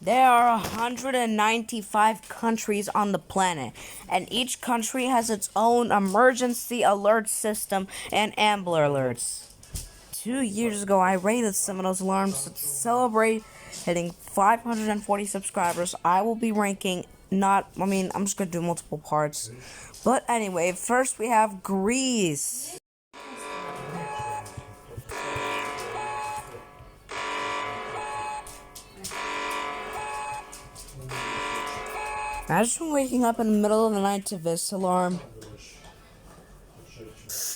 There are 195 countries on the planet, and each country has its own emergency alert system and Amber Alerts. 2 years ago, I rated some of those alarms to celebrate hitting 540 subscribers. I will be ranking I'm just gonna do multiple parts. But anyway, first we have Greece. Imagine waking up in the middle of the night to this alarm.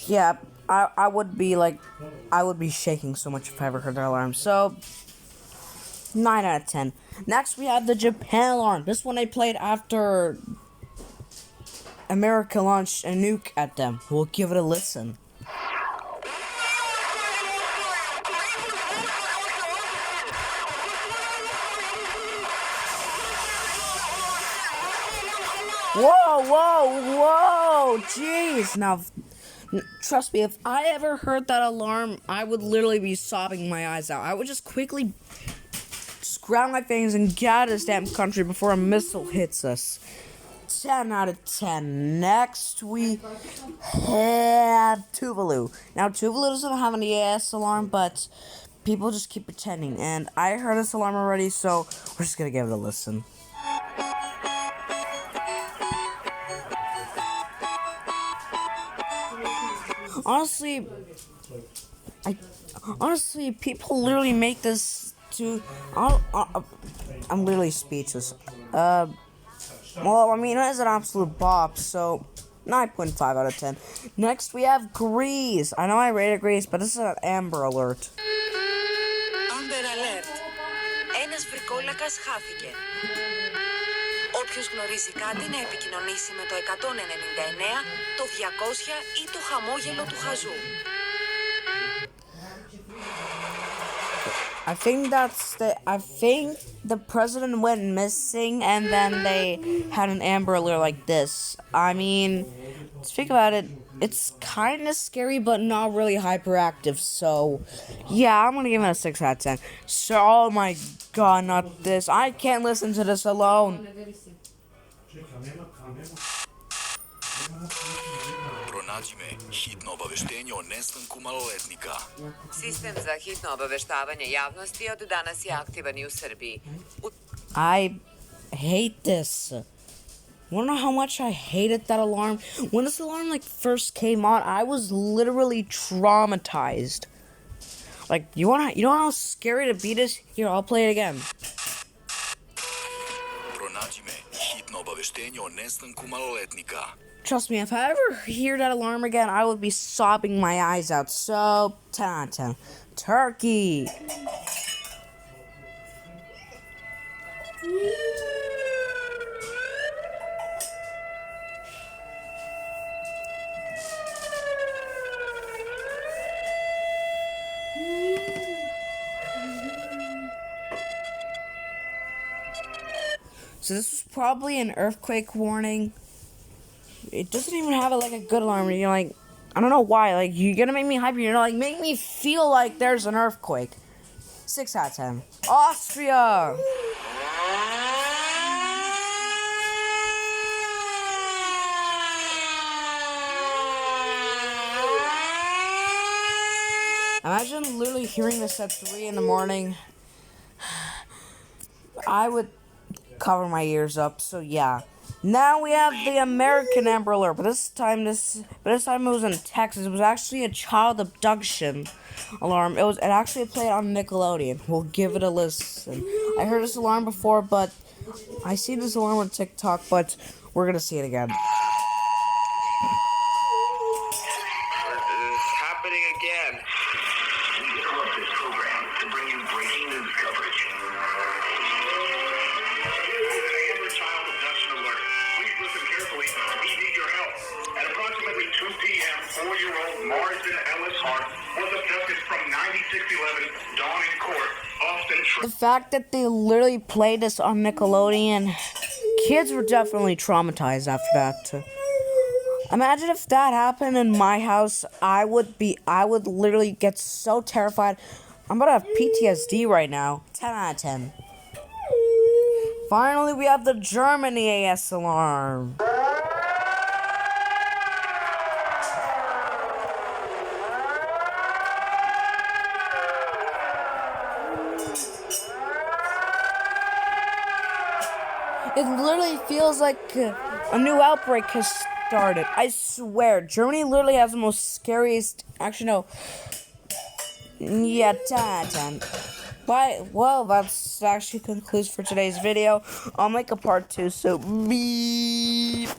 Yeah, I would be shaking so much if I ever heard that alarm. So, 9 out of 10. Next, we have the Japan alarm. This one they played after America launched a nuke at them. We'll give it a listen. Whoa, jeez. Now, trust me, if I ever heard that alarm, I would literally be sobbing my eyes out. I would just quickly grab my things and get out of this damn country before a missile hits us. 10 out of 10. Next, we have Tuvalu. Now, Tuvalu doesn't have an EAS alarm, but people just keep pretending. And I heard this alarm already, so we're just gonna give it a listen. Honestly, people literally make this to. I'm literally speechless. Well, it is an absolute bop, so 9.5 out of 10. Next, we have Greece. I know I rated Greece, but this is an Amber Alert. Amber Alert. Ένας βρικόλακας χάθηκε. Όποιος γνωρίζει κάτι να επικοινωνήσει με το 199, το 200 ή το χαμόγελο του χαζού. I think the president went missing and then they had an Amber Alert like this. I mean, speak about it, it's kind of scary but not really hyperactive. So, yeah, I'm gonna give it a 6 out of 10. So, oh my god, not this. I can't listen to this alone. Pronađime hitno obaveštenje o nestanku maloletnika. Sistem za hitno obaveštavanje javnosti od danas je aktivan i u Srbiji. I hate this. Wanna know how much I hated that alarm? When this alarm first came on, I was literally traumatized. You know how scary to beat is? Here, I'll play it again. Pronađime hitno obaveštenje o nestanku maloletnika. Trust me, if I ever hear that alarm again, I would be sobbing my eyes out. So, 10 out of 10. Turkey. So this was probably an earthquake warning. It doesn't even have a good alarm. You're I don't know why. You're gonna make me hyper. Make me feel like there's an earthquake. 6 out of 10. Austria. Imagine literally hearing this at 3 in the morning. I would cover my ears up. So yeah. Now we have the American Amber Alert, but this time it was in Texas. It was actually a child abduction alarm. It actually played on Nickelodeon. We'll give it a listen. I heard this alarm before, but I see this alarm on TikTok, but we're gonna see it again. It's happening again. We interrupt this program to bring you breaking news coverage. Child abduction alert. Please listen carefully. We need your help. At approximately 2 p.m., 4-year-old Marsden Ellis Hart was abducted from 9611 Dawning Court, Austin. The fact that they literally played this on Nickelodeon, kids were definitely traumatized after that. Imagine if that happened in my house. I would literally get so terrified. I'm about to have PTSD right now. 10 out of 10. Finally, we have the German EAS alarm. It literally feels like a new outbreak has started. I swear, Germany literally has the most scariest. Actually, no. Yeah, 10. Well, that's actually concludes for today's video. I'll make a part 2, so beep.